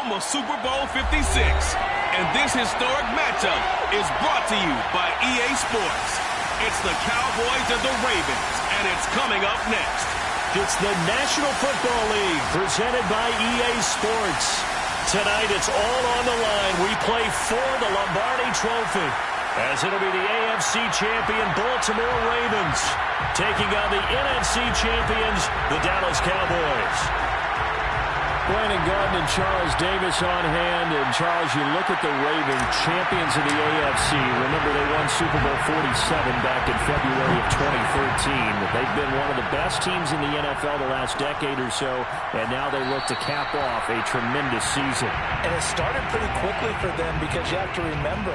home of Super Bowl 56. And this historic matchup is brought to you by EA Sports. It's the Cowboys and the Ravens, and it's coming up next. It's the National Football League presented by EA Sports. Tonight it's all on the line. We play for the Lombardi Trophy, as it'll be the AFC champion Baltimore Ravens taking on the NFC champions, the Dallas Cowboys. Brandon Gaudin and Charles Davis on hand. And Charles, you look at the Ravens, champions of the AFC. Remember, they won Super Bowl 47 back in February of 2013. They've been one of the best teams in the NFL the last decade or so, and now they look to cap off a tremendous season. And it started pretty quickly for them, because you have to remember,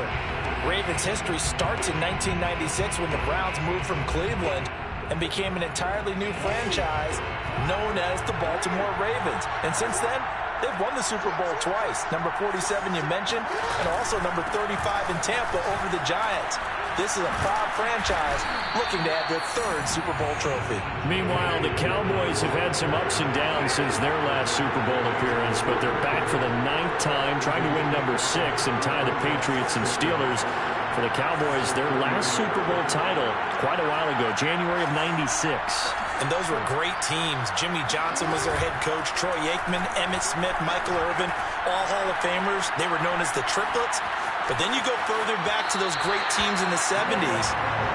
Ravens history starts in 1996 when the Browns moved from Cleveland and became an entirely new franchise known as the Baltimore Ravens. And since then, they've won the Super Bowl twice. Number 47 you mentioned, and also number 35 in Tampa over the Giants. This is a proud franchise looking to have their third Super Bowl trophy. Meanwhile, the Cowboys have had some ups and downs since their last Super Bowl appearance, but they're back for the 9th time, trying to win number 6 and tie the Patriots and Steelers. For the Cowboys, their last Super Bowl title quite a while ago, January of '96. And those were great teams. Jimmy Johnson was their head coach. Troy Aikman, Emmitt Smith, Michael Irvin, all Hall of Famers. They were known as the Triplets. But then you go further back to those great teams in the 70s,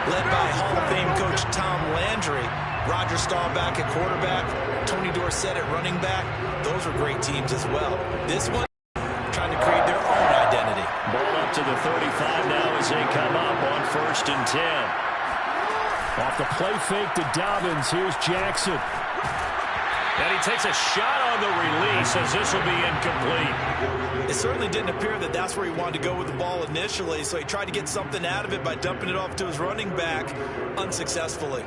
led by Hall of Fame coach Tom Landry, Roger Staubach at quarterback, Tony Dorsett at running back. Those were great teams as well. This one, trying to create their own identity. Ball up to the 35 now as they come up on 1st and 10. Off the play fake to Dobbins, here's Jackson. And he takes a shot on the release, as this will be incomplete. It certainly didn't appear that that's where he wanted to go with the ball initially, so he tried to get something out of it by dumping it off to his running back unsuccessfully.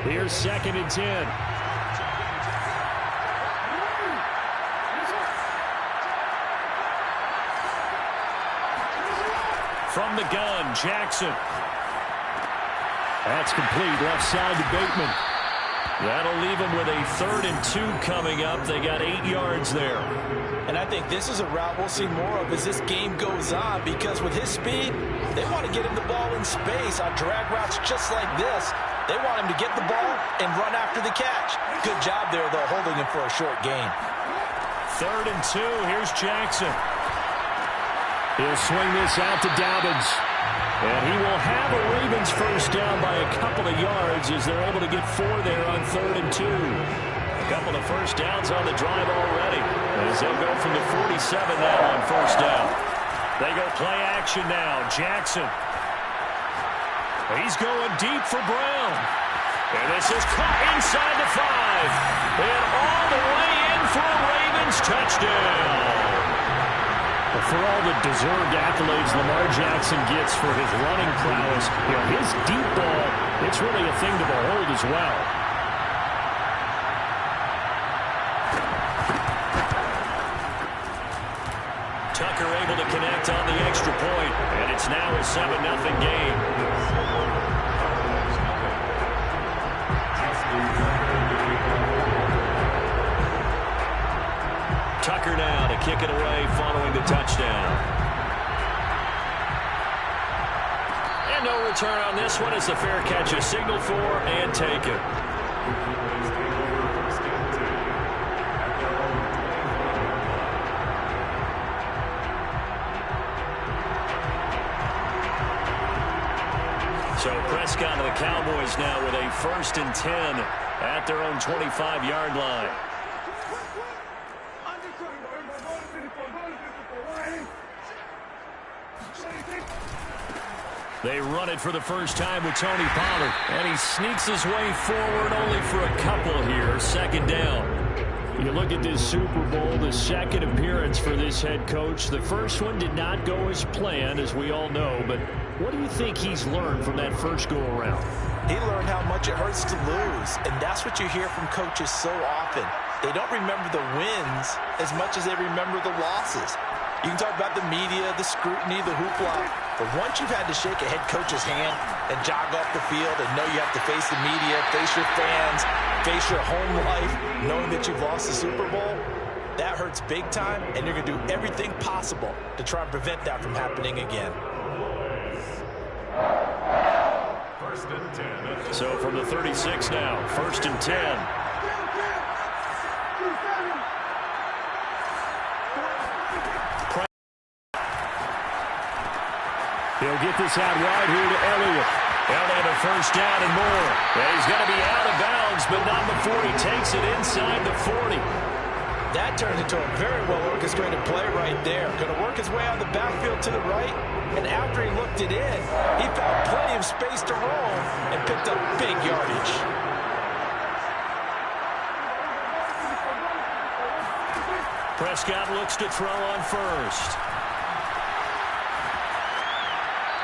Here's 2nd and 10. From the gun, Jackson. That's complete, left side to Bateman. That'll leave them with a 3rd and 2 coming up. They got 8 yards there. And I think this is a route we'll see more of as this game goes on, because with his speed, they want to get him the ball in space on drag routes just like this. They want him to get the ball and run after the catch. Good job there, though, holding him for a short gain. 3rd and 2, here's Jackson. He'll swing this out to Dobbins. And he will have a Ravens first down by a couple of yards as they're able to get 4 there on 3rd and 2. A couple of first downs on the drive already, as they'll go from the 47 now on 1st down. They go play action now. Jackson. He's going deep for Brown. And this is caught inside the 5. And all the way in for a Ravens touchdown. But for all the deserved accolades Lamar Jackson gets for his running prowess, his deep ball, it's really a thing to behold as well. Tucker able to connect on the extra point, and it's now a 7-0 game. Tucker now to kick it away following the touchdown. And no return on this one as the fair catch is signaled for and taken. So Prescott to the Cowboys now with a 1st and 10 at their own 25-yard line. They run it for the first time with Tony Pollard. And he sneaks his way forward only for a couple here. 2nd down. You look at this Super Bowl, the 2nd appearance for this head coach. The first one did not go as planned, as we all know. But what do you think he's learned from that first go-around? He learned how much it hurts to lose. And that's what you hear from coaches so often. They don't remember the wins as much as they remember the losses. You can talk about the media, the scrutiny, the hoopla. But once you've had to shake a head coach's hand and jog off the field and know you have to face the media, face your fans, face your home life, knowing that you've lost the Super Bowl, that hurts big time, and you're going to do everything possible to try and prevent that from happening again. So from the 36 now, 1st and 10. He'll get this out wide here to Elliott. Elliott a first down and more. And he's going to be out of bounds, but not before he takes it inside the 40. That turned into a very well-orchestrated play right there. Going to work his way out of the backfield to the right, and after he looked it in, he found plenty of space to roll and picked up big yardage. Prescott looks to throw on first.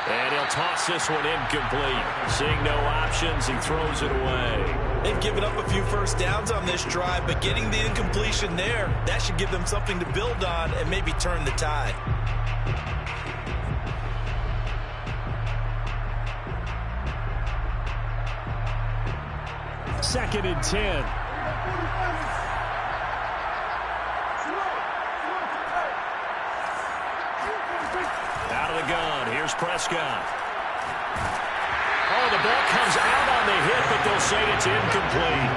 And he'll toss this one incomplete. Seeing no options, he throws it away. They've given up a few first downs on this drive, but getting the incompletion there, that should give them something to build on and maybe turn the tide. Second and 10. Out of the gun. Here's Prescott. Oh, the ball comes out on the hit, but they'll say it's incomplete.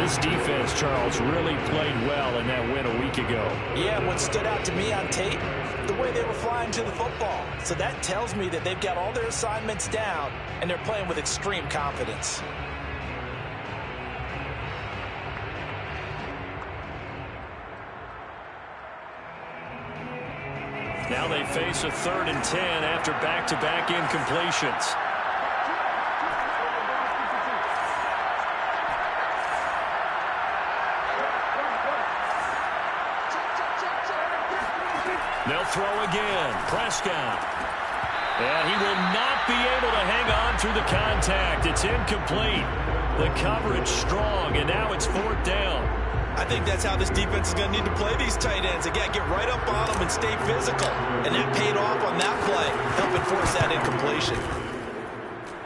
This defense, Charles, really played well in that win a week ago. Yeah, what stood out to me on tape, the way they were flying to the football. So that tells me that they've got all their assignments down, and they're playing with extreme confidence. Now they face a 3rd and 10 after back-to-back incompletions. They'll throw again. Prescott. And he will not be able to hang on through the contact. It's incomplete. The coverage strong, and now it's 4th down. I think that's how this defense is going to need to play these tight ends. They got to get right up on them and stay physical. And that paid off on that play, helping force that incompletion.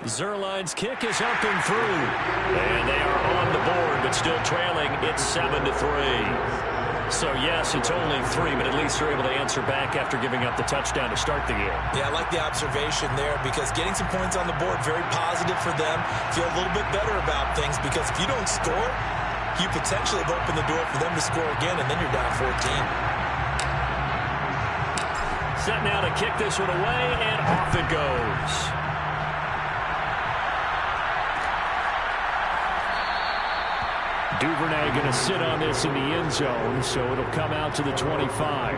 Zuerlein's kick is up and through. And they are on the board, but still trailing. It's 7-3. So, yes, it's only 3, but at least they're able to answer back after giving up the touchdown to start the game. Yeah, I like the observation there because getting some points on the board, very positive for them. Feel a little bit better about things because if you don't score, you potentially have opened the door for them to score again, and then you're down 14. Set now to kick this one away, and off it goes. Duvernay going to sit on this in the end zone, so it'll come out to the 25.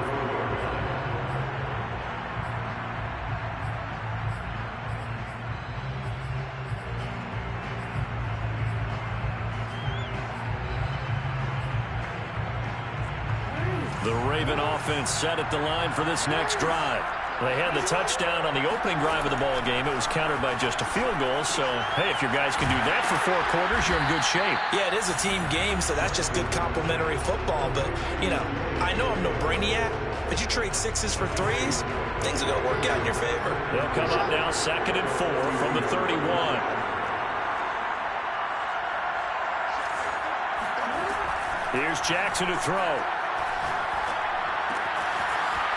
The Raven offense set at the line for this next drive. They had the touchdown on the opening drive of the ball game. It was countered by just a field goal. So, hey, if your guys can do that for 4 quarters, you're in good shape. Yeah, it is a team game, so that's just good complementary football. But, you know, I know I'm no brainiac, but you trade 6s for 3s, things are going to work out in your favor. They'll come up now 2nd and 4 from the 31. Here's Jackson to throw.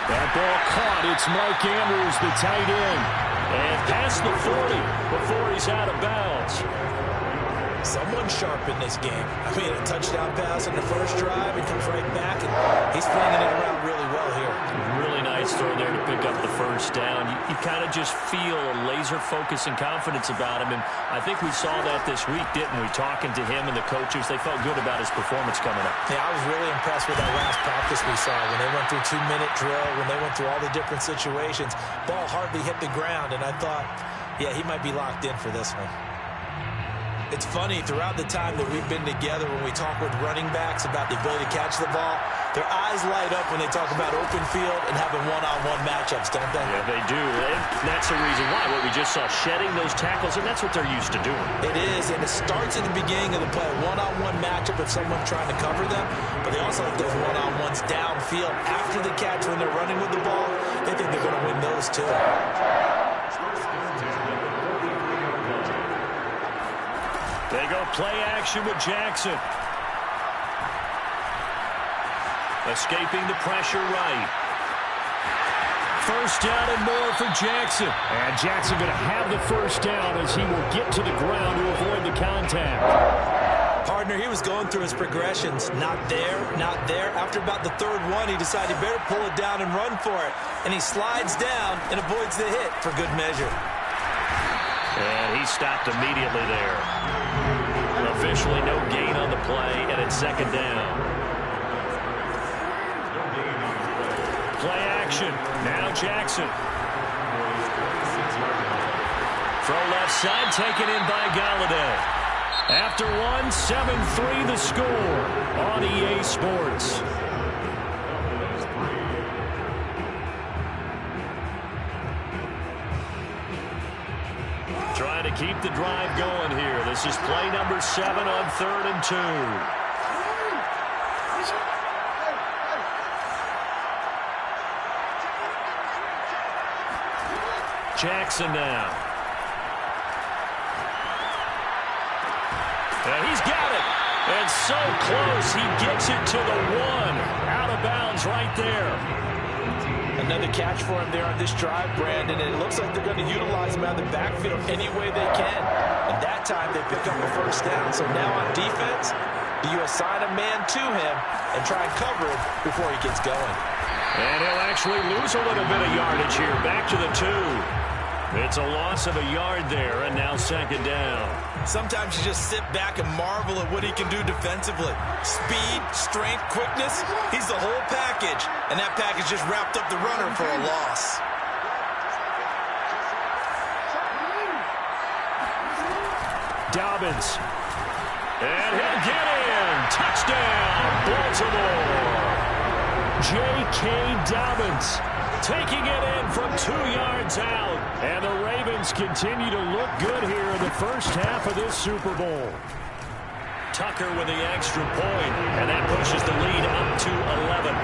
That ball caught. It's Mike Andrews, the tight end. And past the 40 before he's out of bounds. Someone sharp in this game. I mean, a touchdown pass in the first drive, and comes right back, and he's flinging it around really well here. Really nice throw there to pick up the first down. You kind of just feel a laser focus and confidence about him, and I think we saw that this week, didn't we? Talking to him and the coaches, they felt good about his performance coming up. Yeah, I was really impressed with that last practice we saw when they went through 2-minute drill, when they went through all the different situations. Ball hardly hit the ground, and I thought, yeah, he might be locked in for this one. It's funny, throughout the time that we've been together, when we talk with running backs about the ability to catch the ball, their eyes light up when they talk about open field and having one-on-one matchups, don't they? Yeah, they do. And that's the reason why. What we just saw, shedding those tackles, and that's what they're used to doing. It is, and it starts at the beginning of the play, one-on-one matchup with someone trying to cover them, but they also have those one-on-ones downfield after the catch when they're running with the ball. They think they're going to win those too. They go play action with Jackson. Escaping the pressure right. First down and more for Jackson. And Jackson going to have the first down as he will get to the ground to avoid the contact. Partner, he was going through his progressions. Not there, not there. After about the third one, he decided he better pull it down and run for it. And he slides down and avoids the hit for good measure. And he stopped immediately there. Officially no gain on the play, and it's second down. Play action. Now Jackson. Throw left side, taken in by Golladay. After one, 7-3 the score on EA Sports. Trying to keep the drive going here. This is play number 7 on 3rd and 2. Jackson now. And he's got it. And so close. He gets it to the 1. Out of bounds right there. Another catch for him there on this drive, Brandon. And it looks like they're going to utilize him out of the backfield any way they can. And that time they pick up a first down. So now on defense, do you assign a man to him and try and cover him before he gets going? And he'll actually lose a little bit of yardage here. Back to the 2. It's a loss of a yard there, and now second down. Sometimes you just sit back and marvel at what he can do defensively. Speed, strength, quickness, he's the whole package. And that package just wrapped up the runner for a loss. Dobbins. And he'll get in. Touchdown, Baltimore. J.K. Dobbins taking it in from 2 yards out. And the Ravens continue to look good here in the first half of this Super Bowl. Tucker with the extra point, and that pushes the lead up to 11.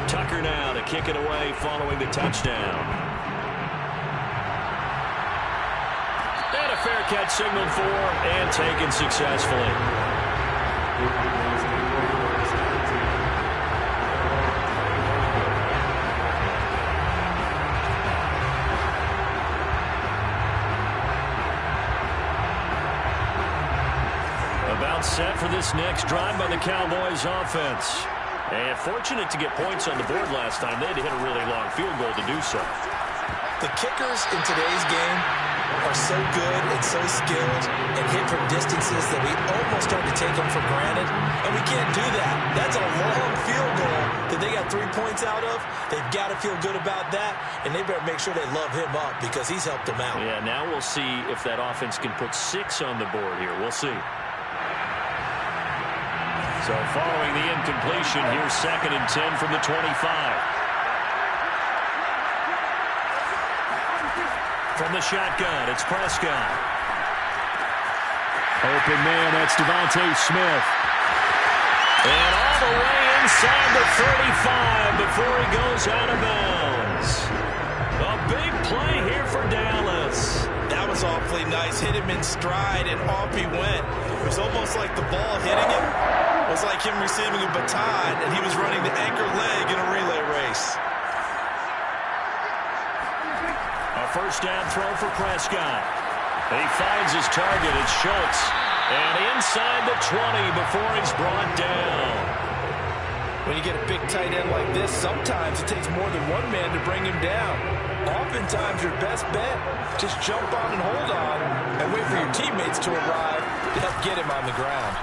Tucker now to kick it away following the touchdown. And a fair catch signaled for and taken successfully. About set for this next drive by the Cowboys offense. And fortunate to get points on the board last time. They had to hit a really long field goal to do so. The kickers in today's game are so good and so skilled and hit from distances that we almost start to take them for granted. And we can't do that. That's a long field goal that they got 3 points out of. They've got to feel good about that, and they better make sure they love him up because he's helped them out. Yeah, now we'll see if that offense can put 6 on the board here. We'll see. So following the incompletion, here's 2nd and 10 from the 25. From the shotgun, it's Prescott. Open man, that's Devontae Smith. And all the way inside the 35 before he goes out of bounds. A big play here for Dallas. That was awfully nice. Hit him in stride, and off he went. It was almost like the ball hitting him was like him receiving a baton, and he was running the anchor leg in a relay race. A first down throw for Prescott. He finds his target. It's Schultz. And inside the 20 before he's brought down. When you get a big tight end like this, sometimes it takes more than one man to bring him down. Oftentimes, your best bet, just jump on and hold on and wait for your teammates to arrive to help get him on the ground.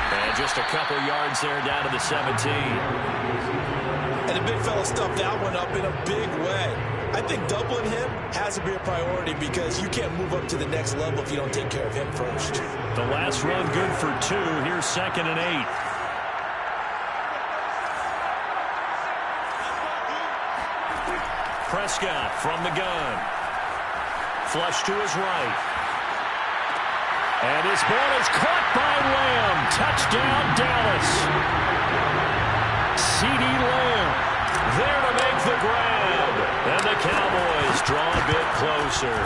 And just a couple yards there down to the 17. And the big fella stuffed that one up in a big way. I think doubling him has to be a priority because you can't move up to the next level if you don't take care of him first. The last run good for 2. Here's 2nd and 8. Prescott from the gun. Flush to his right. And this ball is caught by Lamb. Touchdown, Dallas. CeeDee Lamb there to make the grab. And the Cowboys draw a bit closer.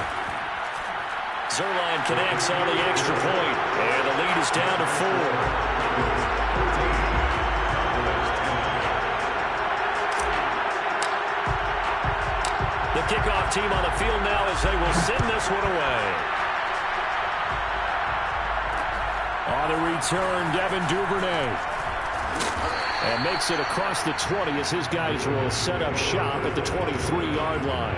Zuerlein connects on the extra point. And the lead is down to 4. The kickoff team on the field now as they will send this one away. On the return, Devin Duvernay. And makes it across the 20 as his guys will set up shop at the 23-yard line.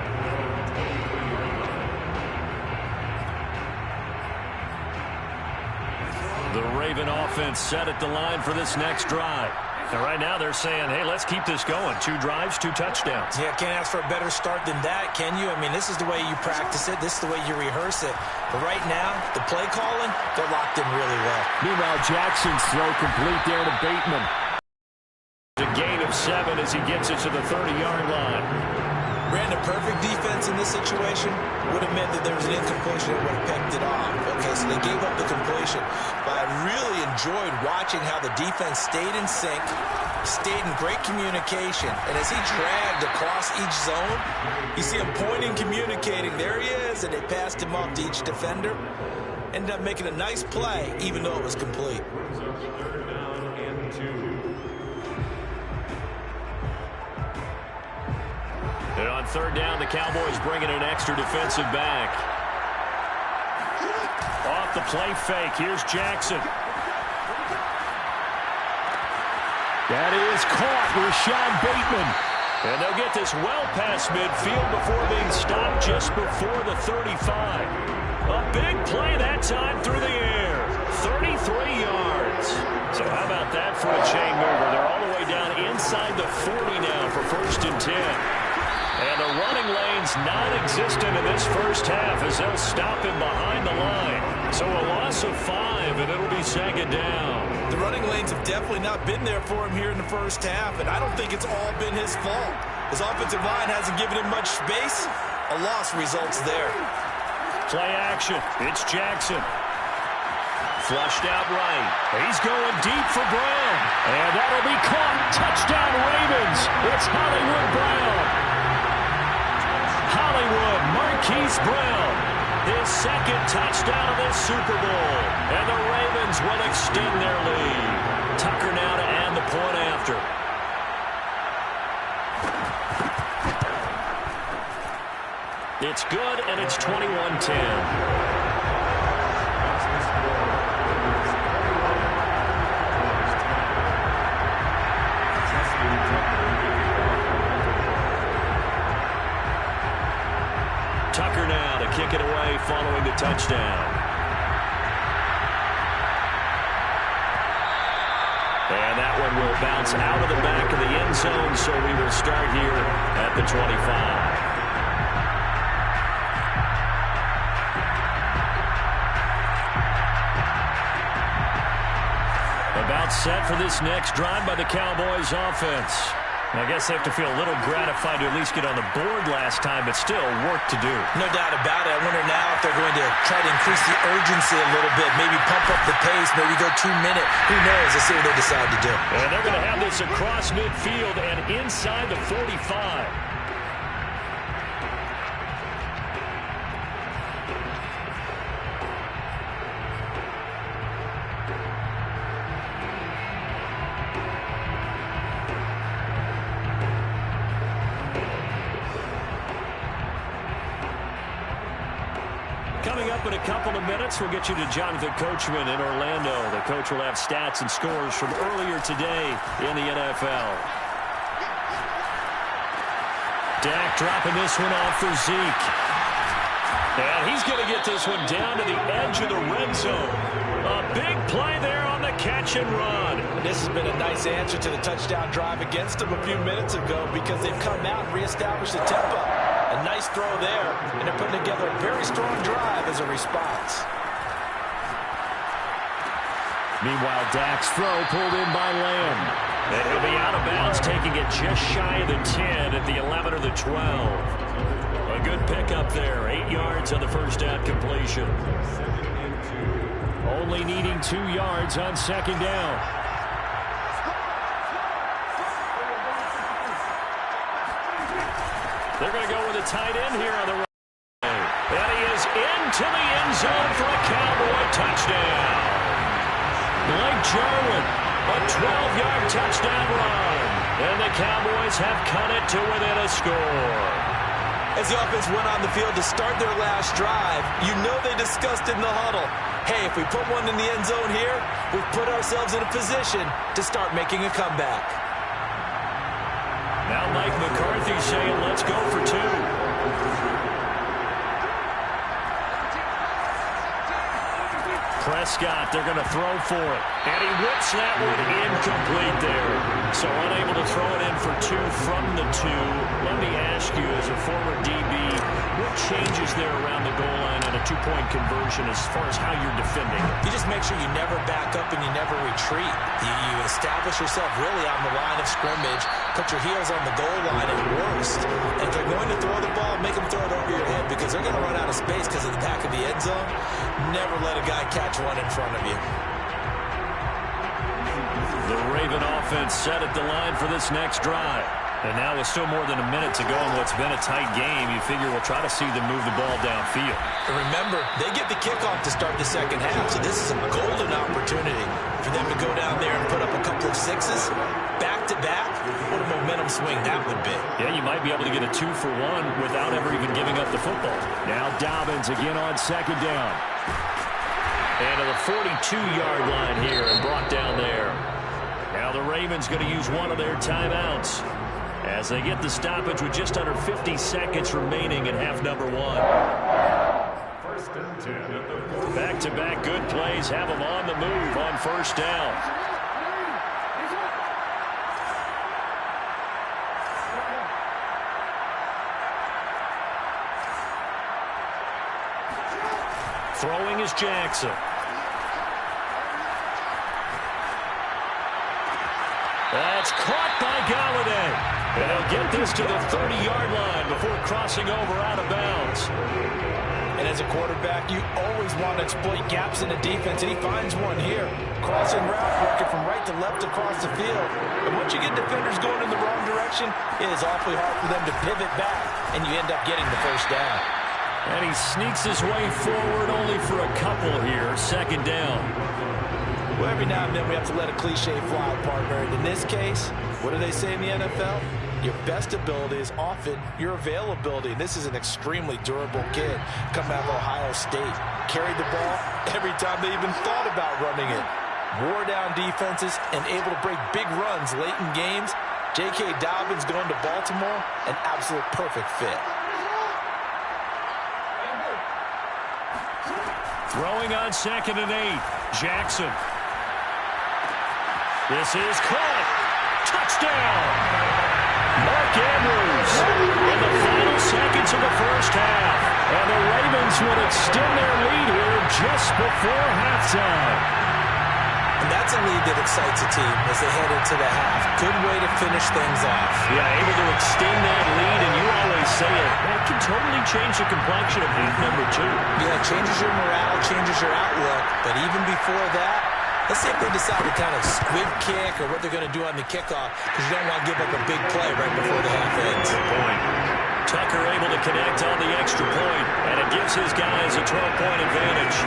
The Raven offense set at the line for this next drive. And right now they're saying, hey, let's keep this going. 2 drives, 2 touchdowns. Yeah, can't ask for a better start than that, can you? I mean, this is the way you practice it. This is the way you rehearse it. But right now, the play calling, they're locked in really well. Meanwhile, Jackson's throw complete there to Bateman. A gain of 7 as he gets it to the 30-yard line. Brandon, perfect defense in this situation would have meant that there was an incompletion that would have picked it off. Okay, so they gave up the completion. But I really enjoyed watching how the defense stayed in sync, stayed in great communication. And as he dragged across each zone, you see him pointing, communicating. There he is, and they passed him off to each defender. Ended up making a nice play, even though it was complete. And on third down, the Cowboys bring in an extra defensive back. Off the play fake, here's Jackson. That is caught, Rashad Bateman. And they'll get this well past midfield before being stopped just before the 35. A big play that time through the air. 33 yards. So how about that for a chain mover? They're all the way down inside the 40 now for 1st and 10. And the running lane's non-existent in this first half as they'll stop him behind the line. So a loss of 5, and it'll be 2nd down. The running lanes have definitely not been there for him here in the first half, and I don't think it's all been his fault. His offensive line hasn't given him much space. A loss results there. Play action. It's Jackson. Flushed out right. He's going deep for Brown. And that'll be caught. Touchdown Ravens. It's Hollywood Brown. Hollywood Marquise Brown. His 2nd touchdown of this Super Bowl. And the Ravens will extend their lead. Tucker now to add the point after. It's good, and it's 21-10. Tucker now to kick it away following the touchdown. And that one will bounce out of the back of the end zone, so we will start here at the 25. About set for this next drive by the Cowboys offense. I guess they have to feel a little gratified to at least get on the board last time, but still work to do. No doubt about it. I wonder now if they're going to try to increase the urgency a little bit, maybe pump up the pace, maybe go 2 minute. Who knows? Let's see what they decide to do. And they're going to have this across midfield and inside the 45. In a couple of minutes, we'll get you to Jonathan Coachman in Orlando. The coach will have stats and scores from earlier today in the NFL. Dak dropping this one off for Zeke. And he's going to get this one down to the edge of the red zone. A big play there on the catch and run. This has been a nice answer to the touchdown drive against them a few minutes ago because they've come out and reestablished the tempo. A nice throw there, and they're putting together a very strong drive as a response. Meanwhile, Dak's throw pulled in by Lamb. And he'll be out of bounds, taking it just shy of the 10 at the 11 or the 12. A good pickup there, 8 yards on the first down completion. Only needing 2 yards on second down. They're going to go with a tight end here on the right. And he is into the end zone for a Cowboy touchdown. Blake Jarwin, a 12-yard touchdown run. And the Cowboys have cut it to within a score. As the offense went on the field to start their last drive, you know they discussed it in the huddle. Hey, if we put one in the end zone here, we've put ourselves in a position to start making a comeback. Now Mike McCarthy saying, let's go for 2. Prescott, they're going to throw for it. And he whips that one incomplete there. So unable to throw it in for 2 from the 2. Let me ask you, as a former DB, what changes there around the goal line on a 2-point conversion as far as how you're defending? You just make sure you never back up and you never retreat. You establish yourself really on the line of scrimmage, put your heels on the goal line at worst. And if they're going to throw the ball, make them throw it over your head because they're going to run out of space because of the back of the end zone. Never let a guy catch one in front of you. The Raven offense set at the line for this next drive. And now with still more than a minute to go in what's been a tight game, you figure we'll try to see them move the ball downfield. And remember, they get the kickoff to start the second half, so this is a golden opportunity for them to go down there and put up a couple of 6s back-to-back. What a momentum swing that would be. Yeah, you might be able to get a 2-for-1 without ever even giving up the football. Now Dobbins again on second down. And to the 42-yard line here and brought down there. Now the Ravens going to use one of their timeouts as they get the stoppage with just under 50 seconds remaining in half number 1. Back-to-back good plays have them on the move on first down. Throwing is Jackson. That's caught by Galladay. And he'll get this to the 30-yard line before crossing over out of bounds. And as a quarterback, you always want to exploit gaps in the defense, and he finds one here. Crossing route, working from right to left across the field. And once you get defenders going in the wrong direction, it is awfully hard for them to pivot back, and you end up getting the first down. And he sneaks his way forward only for a couple here, second down. Well, every now and then we have to let a cliche fly, partner. And in this case, what do they say in the NFL? Your best ability is often your availability. And this is an extremely durable kid coming out of Ohio State. Carried the ball every time they even thought about running it. Wore down defenses and able to break big runs late in games. J.K. Dobbins going to Baltimore, an absolute perfect fit. Throwing on 2nd and 8. Jackson. This is caught. Touchdown. Mark Andrews in the final seconds of the first half. And the Ravens would extend their lead here just before halftime. And that's a lead that excites a team as they head into the half. Good way to finish things off. Yeah, able to extend that lead, and you always say it can totally change the complexion of half number 2. Yeah, it changes your morale, changes your outlook. But even before that, let's see if they decide to kind of squib kick or what they're going to do on the kickoff, because you don't want to give up a big play right before the half ends. Point. Tucker able to connect on the extra point, and it gives his guys a 12-point advantage.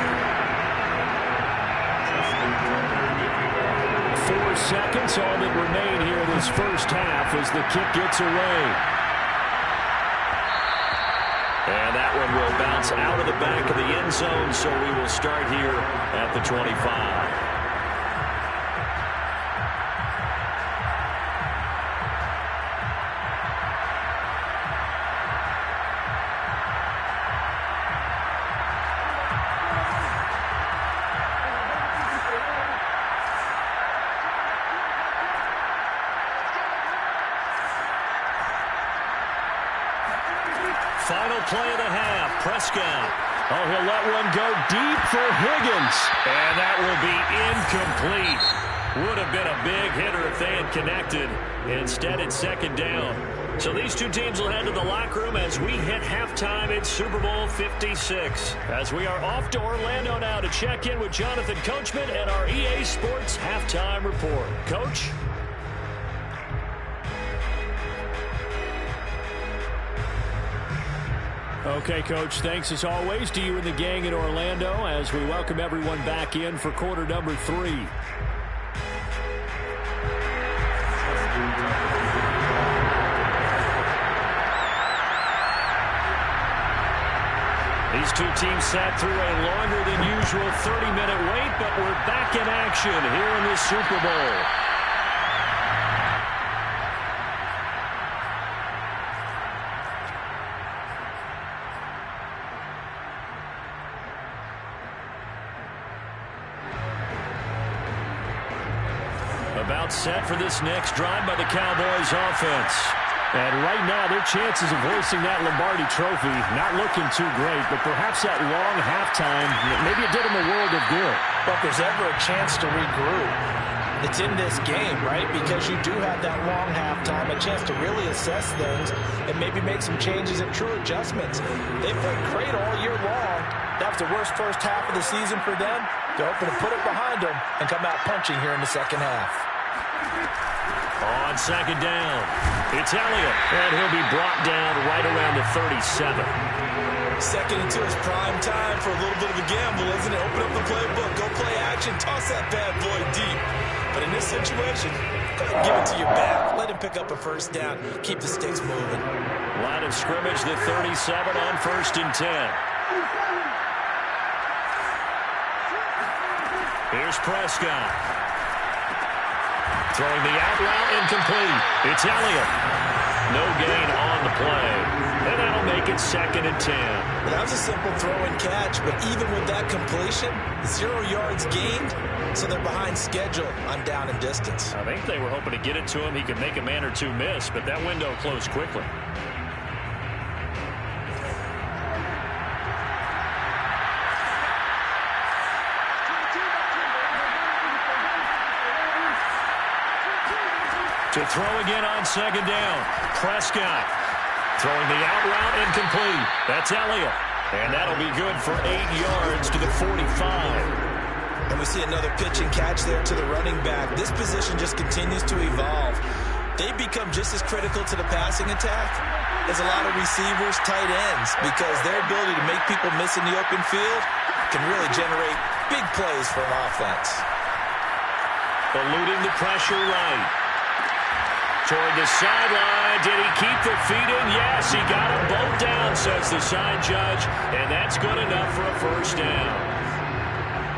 4 seconds, all that remain here this first half as the kick gets away. And that one will bounce out of the back of the end zone, so we will start here at the 25. Final play of the half, Prescott. Oh, he'll let one go deep for Higgins. And that will be incomplete. Would have been a big hitter if they had connected. Instead, it's second down. So these two teams will head to the locker room as we hit halftime in Super Bowl 56. As we are off to Orlando now to check in with Jonathan Coachman and our EA Sports Halftime Report. Coach? Okay, Coach, thanks as always to you and the gang in Orlando as we welcome everyone back in for quarter number 3. These two teams sat through a longer than usual 30-minute wait, but we're back in action here in the Super Bowl. About set for this next drive by the Cowboys offense. And right now, their chances of hoisting that Lombardi trophy not looking too great, but perhaps that long halftime, maybe it did them a world of good. But if there's ever a chance to regroup, it's in this game, right? Because you do have that long halftime, a chance to really assess things and maybe make some changes and true adjustments. They've played great all year long. That was the worst first half of the season for them. They're hoping to put it behind them and come out punching here in the second half. On second down, it's Elliott, and he'll be brought down right around the 37. Second into his prime time for a little bit of a gamble, isn't it? Open up the playbook, go play action, toss that bad boy deep. But in this situation, go ahead and give it to your back. Let him pick up a first down. Keep the sticks moving. Line of scrimmage, the 37 on 1st and 10. Here's Prescott. Throwing the out route incomplete. It's Elliott. No gain on the play. And that'll make it 2nd and 10. Well, that was a simple throw and catch, but even with that completion, 0 yards gained, so they're behind schedule on down and distance. I think they were hoping to get it to him. He could make a man or two miss, but that window closed quickly. To throw again on second down. Prescott throwing the out route incomplete. That's Elliott. And that'll be good for 8 yards to the 45. And we see another pitch and catch there to the running back. This position just continues to evolve. They become just as critical to the passing attack as a lot of receivers, tight ends, because their ability to make people miss in the open field can really generate big plays for an offense. Eluding the pressure right. Toward the sideline. Did he keep the feet in? Yes, he got them both down, says the side judge. And that's good enough for a first down.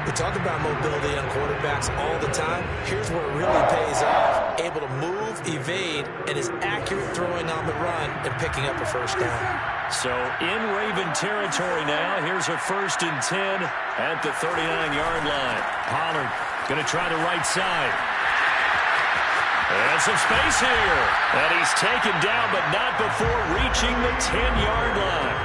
We talk about mobility on quarterbacks all the time. Here's where it really pays off. Able to move, evade, and is accurate throwing on the run and picking up a first down. So in Raven territory now. Here's a 1st and 10 at the 39-yard line. Pollard going to try the right side. And some space here. And he's taken down, but not before reaching the 10-yard line.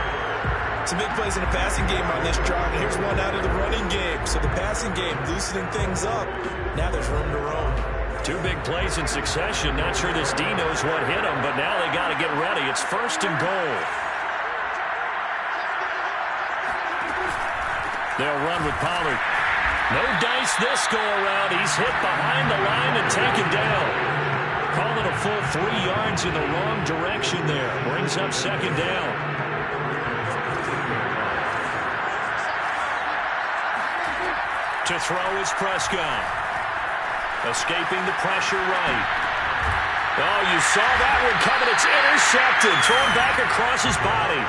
Some big plays in the passing game on this drive. And here's one out of the running game. So the passing game loosening things up. Now there's room to roam. 2 big plays in succession. Not sure this D knows what hit him, but now they got to get ready. It's 1st and goal. They'll run with Pollard. No dice this go-around. He's hit behind the line and taken down. Call it a full 3 yards in the wrong direction there. Brings up second down. To throw is Prescott. Escaping the pressure right. Oh, you saw that one coming. It's intercepted. Thrown back across his body.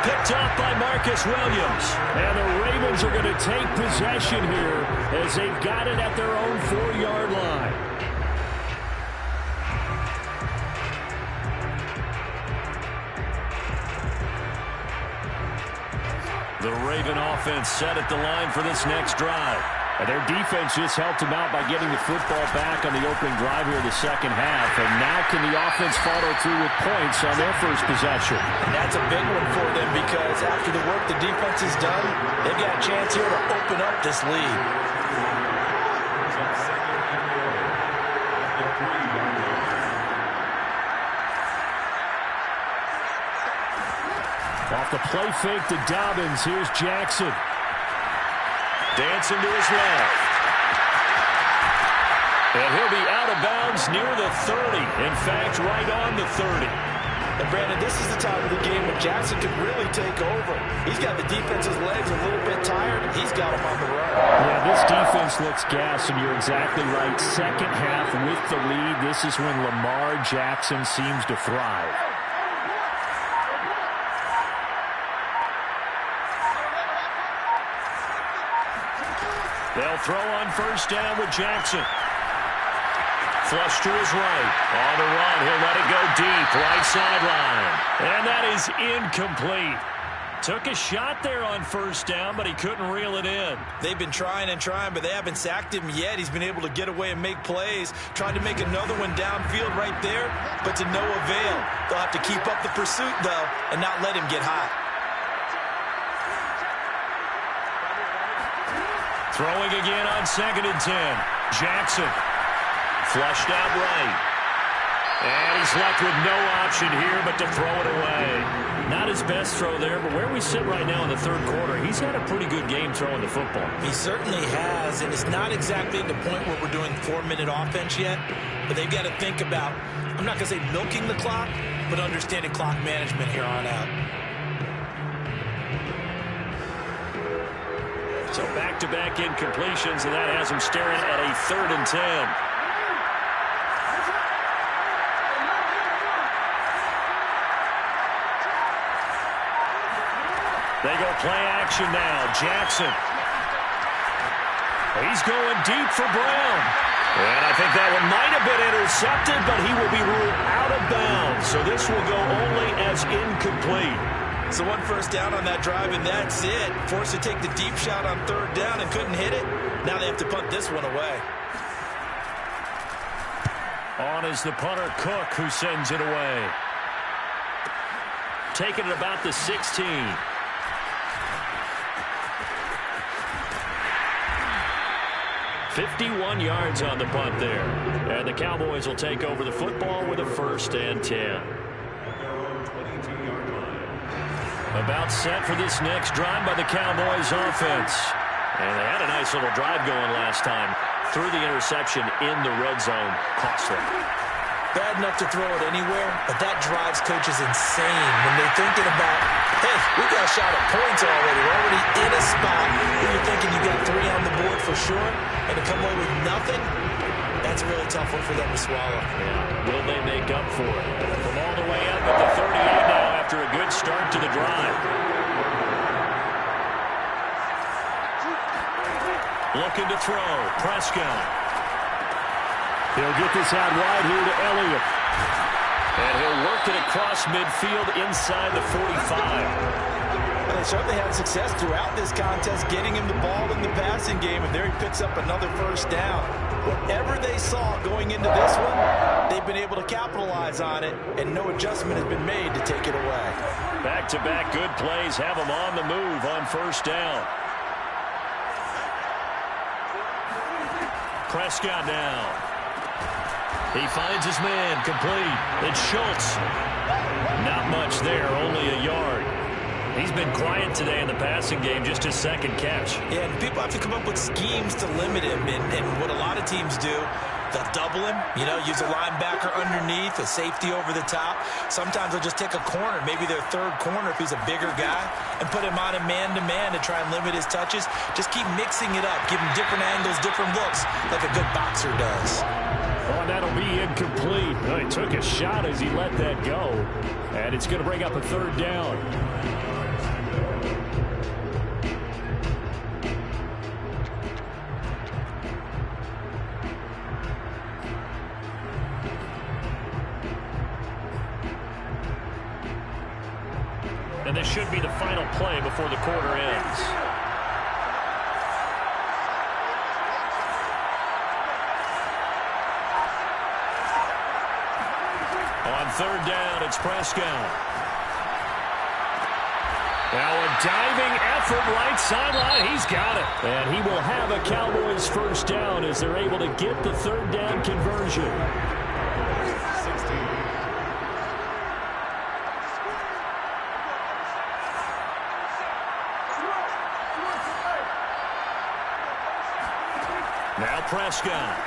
Picked up by Marcus Williams. And the Ravens are going to take possession here as they've got it at their own 4-yard line. The Raven offense set at the line for this next drive. And their defense just helped them out by getting the football back on the opening drive here in the second half. And now can the offense follow through with points on their first possession? And that's a big one for them because after the work the defense has done, they've got a chance here to open up this lead. Off the play fake to Dobbins. Here's Jackson. Dancing to his left. And he'll be out of bounds near the 30. In fact, right on the 30. And Brandon, this is the time of the game when Jackson could really take over. He's got the defense's legs a little bit tired. He's got him on the run. Yeah, this defense looks gassed, and you're exactly right. Second half with the lead, this is when Lamar Jackson seems to thrive. They'll throw on first down with Jackson. Flush to his right. On the run, he'll let it go deep. Right sideline. And that is incomplete. Took a shot there on first down, but he couldn't reel it in. They've been trying and trying, but they haven't sacked him yet. He's been able to get away and make plays. Tried to make another one downfield right there, but to no avail. They'll have to keep up the pursuit, though, and not let him get hot. Throwing again on 2nd and 10. Jackson. Flushed out right. And he's left with no option here but to throw it away. Not his best throw there, but where we sit right now in the third quarter, he's had a pretty good game throwing the football. He certainly has, and it's not exactly at the point where we're doing 4-minute offense yet, but they've got to think about, I'm not going to say milking the clock, but understanding clock management here on out. So back-to-back incompletions, and that has him staring at a 3rd and 10. They go play action now. Jackson. He's going deep for Brown. And I think that one might have been intercepted, but he will be ruled out of bounds. So this will go only as incomplete. So one first down on that drive, and that's it. Forced to take the deep shot on 3rd down and couldn't hit it. Now they have to punt this one away. On is the punter, Cook, who sends it away. Taking it about the 16. 51 yards on the punt there. And the Cowboys will take over the football with a 1st and 10. About set for this next drive by the Cowboys offense. And they had a nice little drive going last time. Threw the interception in the red zone. Costly. Bad enough to throw it anywhere, but that drives coaches insane when they're thinking about, hey, we got a shot at points already. We're already in a spot where you're thinking you got 3 on the board for sure, and to come away with nothing, that's a really tough one for them to swallow. Yeah. Will they make up for it? From all the way up at the 38 now after a good start to the drive. Looking to throw. Prescott. He'll get this out wide here to Elliott. And he'll work it across midfield inside the 45. Well, they certainly had success throughout this contest, getting him the ball in the passing game, and there he picks up another first down. Whatever they saw going into this one, they've been able to capitalize on it, and no adjustment has been made to take it away. Back-to-back good plays have them on the move on first down. Prescott now. He finds his man, complete. It's Schultz. Not much there, only a yard. He's been quiet today in the passing game, just his 2nd catch. Yeah, and people have to come up with schemes to limit him, and what a lot of teams do, they'll double him, use a linebacker underneath, a safety over the top. Sometimes they'll just take a corner, maybe their 3rd corner if he's a bigger guy, and put him on a man-to-man to try and limit his touches. Just keep mixing it up, give him different angles, different looks, like a good boxer does. Oh, that'll be incomplete. Oh, he took a shot as he let that go. And it's going to bring up a 3rd down. And this should be the final play before the quarter ends. On 3rd down, it's Prescott. Now a diving effort right sideline. He's got it. And he will have a Cowboys first down as they're able to get the third down conversion. Now Prescott.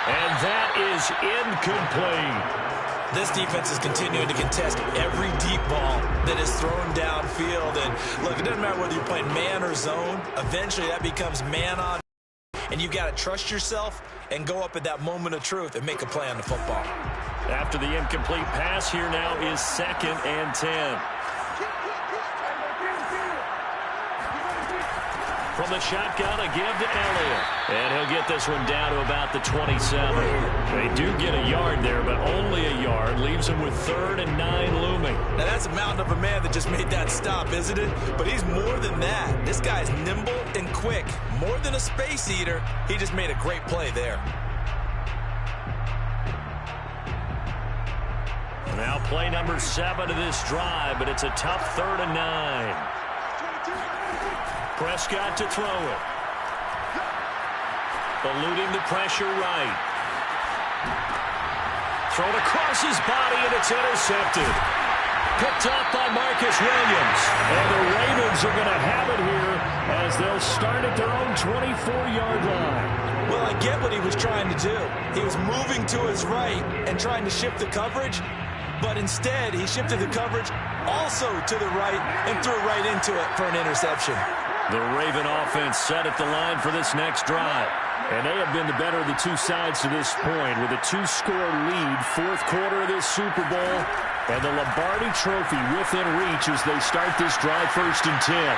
And that is incomplete. This defense is continuing to contest every deep ball that is thrown downfield. And look, it doesn't matter whether you're playing man or zone. Eventually that becomes man on. And you got to trust yourself and go up at that moment of truth and make a play on the football. After the incomplete pass, here now is 2nd and 10. From the shotgun, a give to Elliott. And he'll get this one down to about the 27. They do get a yard there, but only a yard. Leaves him with 3rd and 9 looming. Now, that's a mountain of a man that just made that stop, isn't it? But he's more than that. This guy's nimble and quick. More than a space eater, he just made a great play there. Now play number 7 of this drive, but it's a tough 3rd and 9. Prescott to throw it. Eluding the pressure right. Thrown across his body, and it's intercepted. Picked up by Marcus Williams. And the Ravens are going to have it here as they'll start at their own 24-yard line. Well, I get what he was trying to do. He was moving to his right and trying to shift the coverage, but instead he shifted the coverage also to the right and threw right into it for an interception. The Raven offense set at the line for this next drive. And they have been the better of the two sides to this point with a 2-score lead, 4th quarter of this Super Bowl. And the Lombardi Trophy within reach as they start this drive 1st and 10.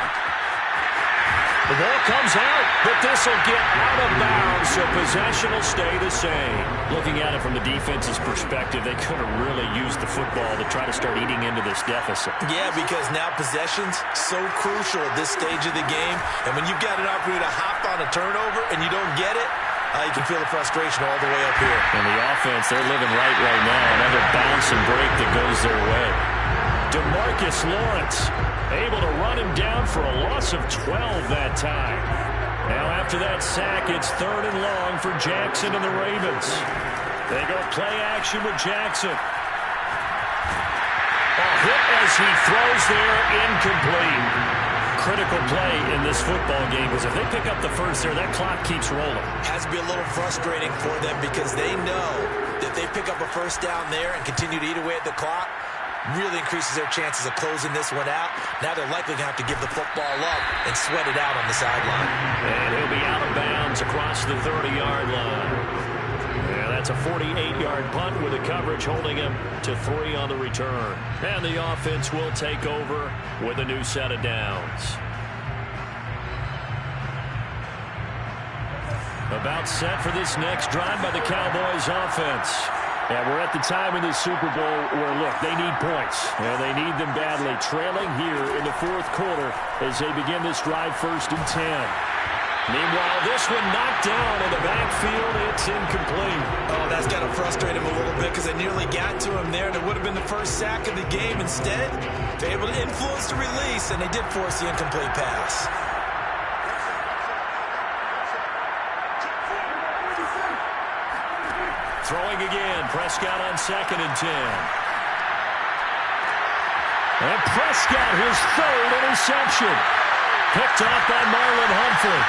The ball comes out, but this will get out of bounds, so possession will stay the same. Looking at it from the defense's perspective, they could have really used the football to try to start eating into this deficit. Yeah, because now possession's so crucial at this stage of the game. And when you've got an opportunity to hop on a turnover and you don't get it, you can feel the frustration all the way up here. And the offense, they're living right now. Another bounce and break that goes their way. DeMarcus Lawrence able to run him down for a loss of 12 that time. Now after that sack, it's 3rd and long for Jackson and the Ravens. They go play action with Jackson. A hit as he throws there, incomplete. Critical play in this football game because if they pick up the first there, that clock keeps rolling. Has to be a little frustrating for them because they know that they pick up a first down there and continue to eat away at the clock, really increases their chances of closing this one out. Now they're likely going to have to give the football up and sweat it out on the sideline. And he'll be out of bounds across the 30-yard line. Yeah, that's a 48-yard punt with the coverage holding him to 3 on the return. And the offense will take over with a new set of downs. About set for this next drive by the Cowboys offense. And we're at the time in this Super Bowl where, look, they need points. And they need them badly. Trailing here in the 4th quarter as they begin this drive 1st and 10. Meanwhile, this one knocked down in the backfield. It's incomplete. Oh, that's got to frustrate him a little bit because they nearly got to him there, and it would have been the first sack of the game. Instead, they're able to influence the release, and they did force the incomplete pass. Throwing again, Prescott on 2nd and 10. And Prescott, his 3rd interception. Picked off by Marlon Humphrey.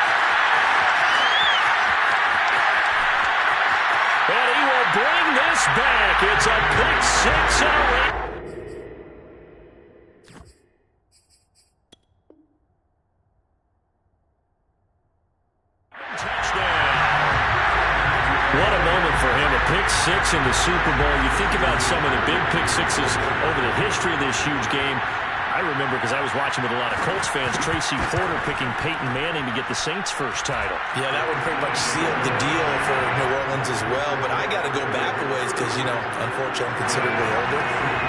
And he will bring this back. It's a pick 6 already. What a moment for him, a pick 6 in the Super Bowl. You think about some of the big pick 6s over the history of this huge game. I remember, because I was watching with a lot of Colts fans, Tracy Porter picking Peyton Manning to get the Saints' first title. Yeah, that would pretty much seal the deal for New Orleans as well. But I got to go back a ways because, unfortunately, I'm considerably older.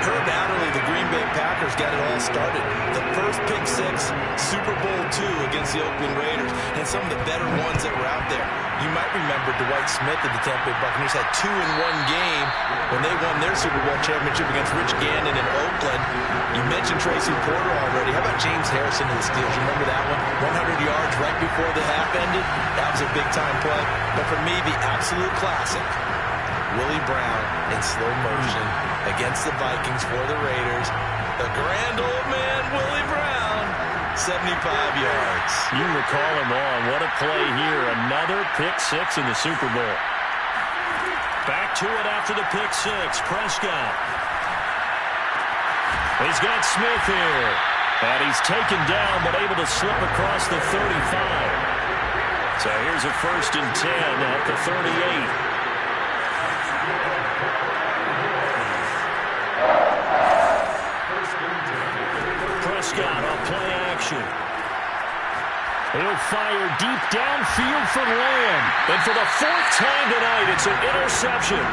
Herb Adderley, the Green Bay Packers, got it all started. The first pick six, Super Bowl II against the Oakland Raiders, and some of the better ones that were out there. You might remember Dwight Smith of the Tampa Bay Buccaneers had 2 in one game when they won their Super Bowl championship against Rich Gannon in Oakland. You mentioned Tracy Porter already. How about James Harrison of the Steelers? You remember that one? 100 yards right before the half ended. That was a big-time play. But for me, the absolute classic, Willie Brown in slow motion against the Vikings for the Raiders. The grand old man, Willie Brown, 75 yards. You recall him on. What a play here. Another pick six in the Super Bowl. Back to it after the pick six. Prescott. He's got Smith here. And he's taken down, but able to slip across the 35. So here's a 1st and 10 at the 38. Prescott on play action. He'll fire deep downfield for Lamb. And for the 4th time tonight, it's an interception.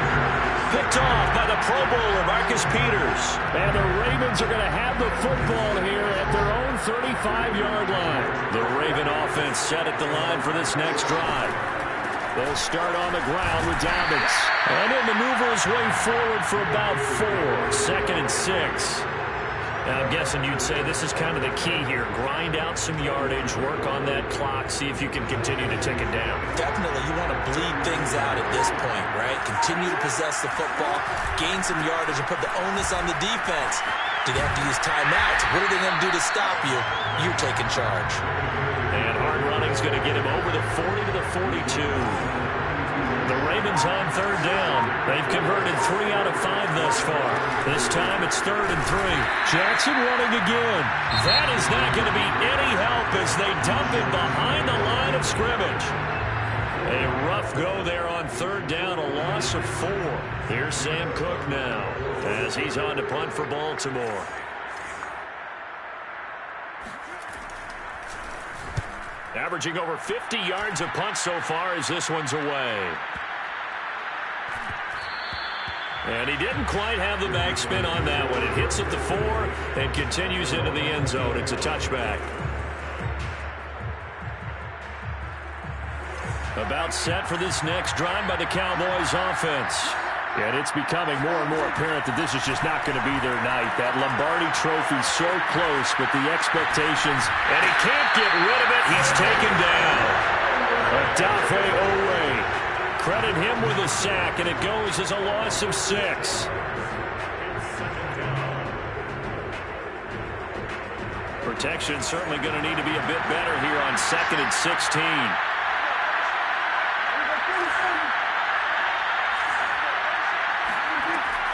Picked off by the Pro Bowler, Marcus Peters. And the Ravens are going to have the football here at their own 35-yard line. The Raven offense set at the line for this next drive. They'll start on the ground with Dobbins. And he'll maneuver his way forward for about 4. 2nd and 6. Now, I'm guessing you'd say this is kind of the key here. Grind out some yardage, work on that clock, see if you can continue to tick it down. Definitely, you want to bleed things out at this point, right? Continue to possess the football, gain some yardage, and put the onus on the defense. Do they have to use timeouts? What are they going to do to stop you? You're taking charge. And hard running's going to get him over the 40 to the 42. The Ravens on 3rd down. They've converted 3 out of 5 thus far. This time it's 3rd and 3. Jackson running again. That is not going to be any help as they dump him behind the line of scrimmage. A rough go there on 3rd down, a loss of 4. Here's Sam Cook now as he's on to punt for Baltimore. Averaging over 50 yards of punt so far as this one's away. And he didn't quite have the backspin on that one. It hits at the 4 and continues into the end zone. It's a touchback. About set for this next drive by the Cowboys offense. And it's becoming more and more apparent that this is just not going to be their night. That Lombardi trophy so close, but the expectations, and he can't get rid of it. He's taken down. Odafe Oweh. Credit him with a sack, and it goes as a loss of 6. Protection certainly going to need to be a bit better here on 2nd and 16.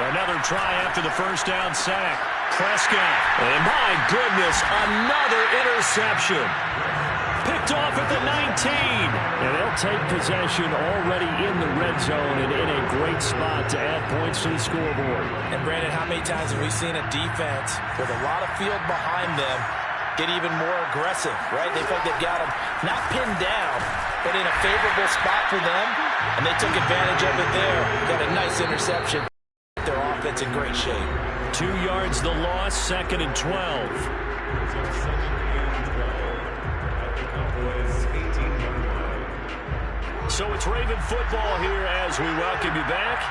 Another try after the 1st down sack. Prescott. And my goodness, another interception. Picked off at the 19. And they'll take possession already in the red zone and in a great spot to add points to the scoreboard. And Brandon, how many times have we seen a defense with a lot of field behind them get even more aggressive, right? They feel like they've got them not pinned down, but in a favorable spot for them, and they took advantage of it there. Got a nice interception. Their offense in great shape. 2 yards the loss, 2nd and 12. So it's Raven football here as we welcome you back.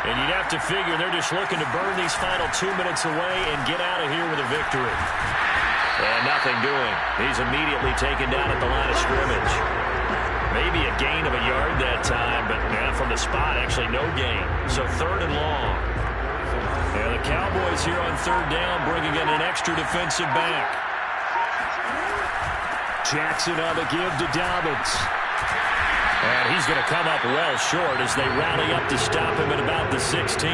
And you'd have to figure they're just looking to burn these final 2 minutes away and get out of here with a victory. And nothing doing. He's immediately taken down at the line of scrimmage. Maybe a gain of a yard that time, but from the spot, actually no gain. So 3rd and long. And the Cowboys here on 3rd down, bringing in an extra defensive back. Jackson on the give to Dobbins. And he's going to come up well short as they rally up to stop him at about the 16.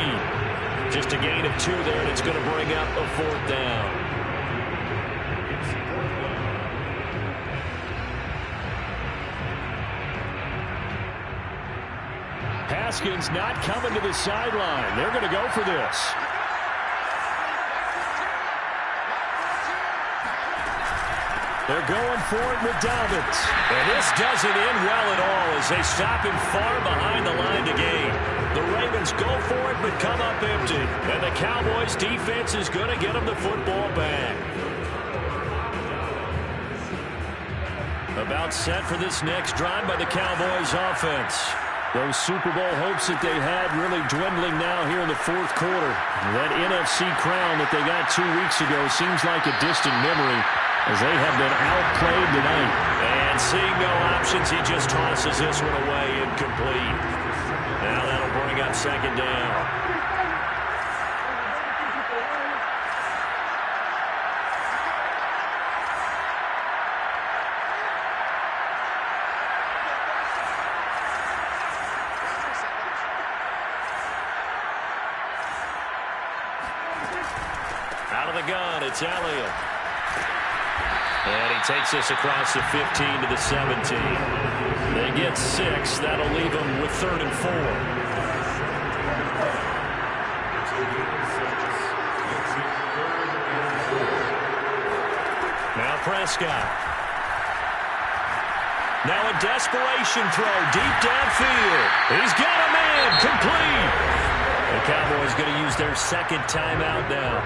Just a gain of 2 there, and it's going to bring up a 4th down. Haskins not coming to the sideline. They're going to go for this. They're going for it with Dobbins. And this doesn't end well at all as they stop him far behind the line to gain. The Ravens go for it but come up empty. And the Cowboys defense is going to get them the football back. About set for this next drive by the Cowboys offense. Those Super Bowl hopes that they had really dwindling now here in the fourth quarter. That NFC crown that they got 2 weeks ago seems like a distant memory as they have been outplayed tonight. And seeing no options, he just tosses this one away incomplete. Now that'll bring up second down. Out of the gun, it's Elliott. And he takes this across the 15 to the 17. They get 6. That'll leave them with 3rd and 4. Now Prescott. Now a desperation throw deep downfield. He's got a man complete. The Cowboys going to use their second timeout now,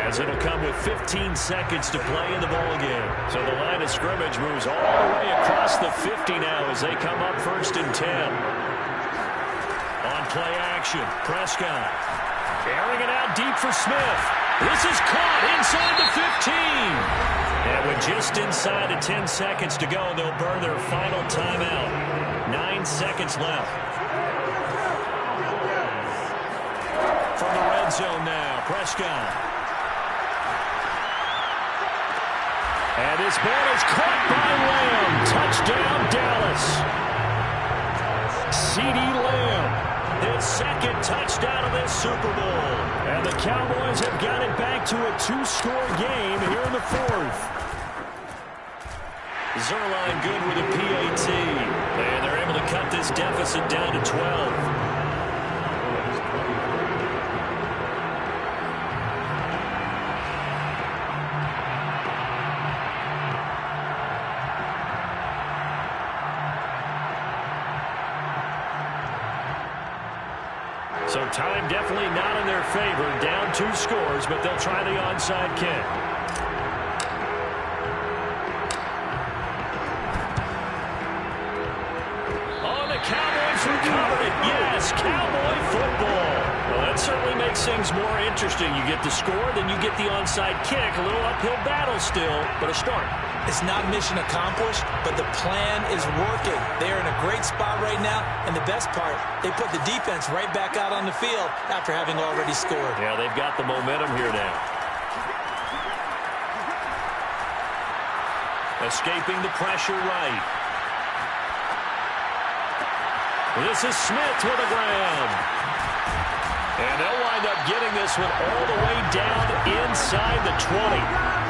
as it'll come with 15 seconds to play in the ballgame. So the line of scrimmage moves all the way across the 50 now as they come up 1st and 10. On play action, Prescott. Airing it out deep for Smith. This is caught inside the 15. And with just inside of 10 seconds to go, they'll burn their final timeout. 9 seconds left. From the red zone now, Prescott. And this ball is caught by Lamb. Touchdown, Dallas. CeeDee Lamb, his second touchdown of this Super Bowl. And the Cowboys have got it back to a 2-score game here in the 4th. Zuerlein good with a PAT. And they're able to cut this deficit down to 12. So time definitely not in their favor. Down 2 scores, but they'll try the onside kick. Oh, the Cowboys recovered it. Yes, Cowboy football. Well, that certainly makes things more interesting. You get the score, then you get the onside kick. A little uphill battle still, but a start. It's not mission accomplished, but the plan is working. They're in a great spot right now, and the best part, they put the defense right back out on the field after having already scored. Yeah, they've got the momentum here now. Escaping the pressure right. This is Smith to the ground. And they'll wind up getting this one all the way down inside the 20.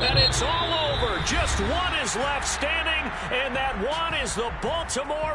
And it's all over. Just one is left standing, and that one is the Baltimore